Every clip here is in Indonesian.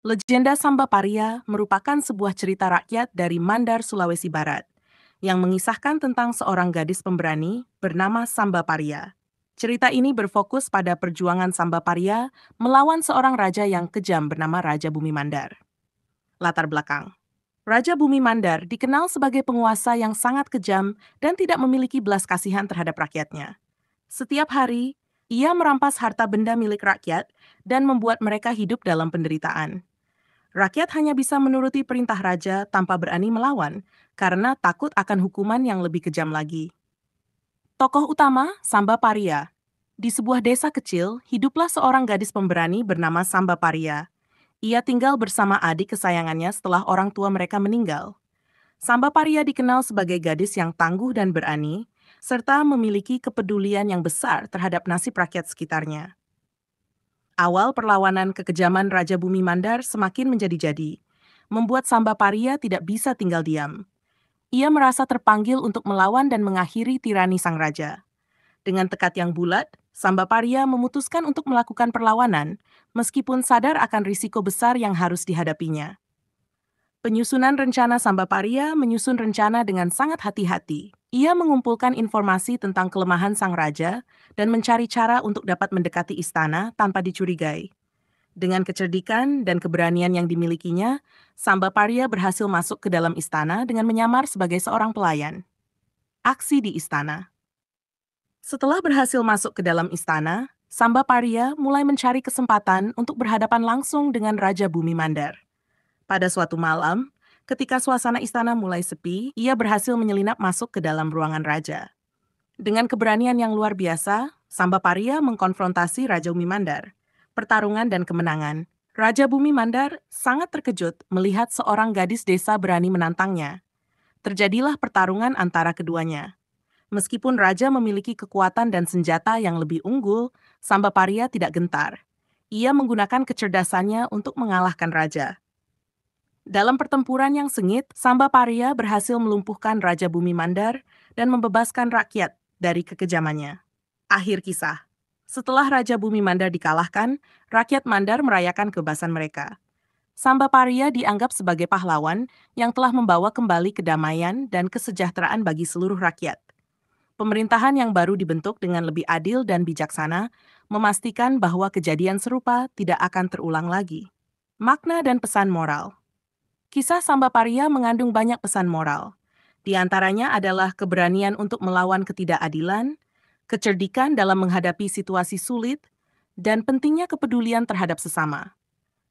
Legenda Samba Paria merupakan sebuah cerita rakyat dari Mandar, Sulawesi Barat, yang mengisahkan tentang seorang gadis pemberani bernama Samba Paria. Cerita ini berfokus pada perjuangan Samba Paria melawan seorang raja yang kejam bernama Raja Bumi Mandar. Latar belakang: Raja Bumi Mandar dikenal sebagai penguasa yang sangat kejam dan tidak memiliki belas kasihan terhadap rakyatnya. Setiap hari, ia merampas harta benda milik rakyat dan membuat mereka hidup dalam penderitaan. Rakyat hanya bisa menuruti perintah raja tanpa berani melawan karena takut akan hukuman yang lebih kejam lagi. Tokoh utama, Samba Paria. Di sebuah desa kecil, hiduplah seorang gadis pemberani bernama Samba Paria. Ia tinggal bersama adik kesayangannya setelah orang tua mereka meninggal. Samba Paria dikenal sebagai gadis yang tangguh dan berani, serta memiliki kepedulian yang besar terhadap nasib rakyat sekitarnya. Awal perlawanan kekejaman Raja Bumi Mandar semakin menjadi-jadi, membuat Samba Paria tidak bisa tinggal diam. Ia merasa terpanggil untuk melawan dan mengakhiri tirani sang raja. Dengan tekad yang bulat, Samba Paria memutuskan untuk melakukan perlawanan, meskipun sadar akan risiko besar yang harus dihadapinya. Penyusunan rencana Samba Paria menyusun rencana dengan sangat hati-hati. Ia mengumpulkan informasi tentang kelemahan sang raja dan mencari cara untuk dapat mendekati istana tanpa dicurigai. Dengan kecerdikan dan keberanian yang dimilikinya, Samba Paria berhasil masuk ke dalam istana dengan menyamar sebagai seorang pelayan. Aksi di istana. Setelah berhasil masuk ke dalam istana, Samba Paria mulai mencari kesempatan untuk berhadapan langsung dengan Raja Bumi Mandar. Pada suatu malam, ketika suasana istana mulai sepi, ia berhasil menyelinap masuk ke dalam ruangan raja. Dengan keberanian yang luar biasa, Samba Paria mengkonfrontasi Raja Bumi Mandar. Pertarungan dan kemenangan. Raja Bumi Mandar sangat terkejut melihat seorang gadis desa berani menantangnya. Terjadilah pertarungan antara keduanya. Meskipun raja memiliki kekuatan dan senjata yang lebih unggul, Samba Paria tidak gentar. Ia menggunakan kecerdasannya untuk mengalahkan raja. Dalam pertempuran yang sengit, Samba Paria berhasil melumpuhkan Raja Bumi Mandar dan membebaskan rakyat dari kekejamannya. Akhir kisah. Setelah Raja Bumi Mandar dikalahkan, rakyat Mandar merayakan kebebasan mereka. Samba Paria dianggap sebagai pahlawan yang telah membawa kembali kedamaian dan kesejahteraan bagi seluruh rakyat. Pemerintahan yang baru dibentuk dengan lebih adil dan bijaksana memastikan bahwa kejadian serupa tidak akan terulang lagi. Makna dan pesan moral. Kisah Samba Paria mengandung banyak pesan moral. Di antaranya adalah keberanian untuk melawan ketidakadilan, kecerdikan dalam menghadapi situasi sulit, dan pentingnya kepedulian terhadap sesama.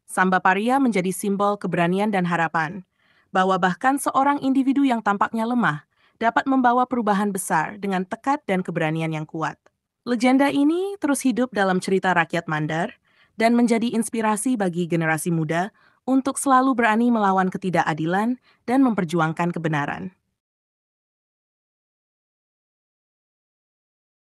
Samba Paria menjadi simbol keberanian dan harapan, bahwa bahkan seorang individu yang tampaknya lemah dapat membawa perubahan besar dengan tekad dan keberanian yang kuat. Legenda ini terus hidup dalam cerita rakyat Mandar dan menjadi inspirasi bagi generasi muda untuk selalu berani melawan ketidakadilan dan memperjuangkan kebenaran.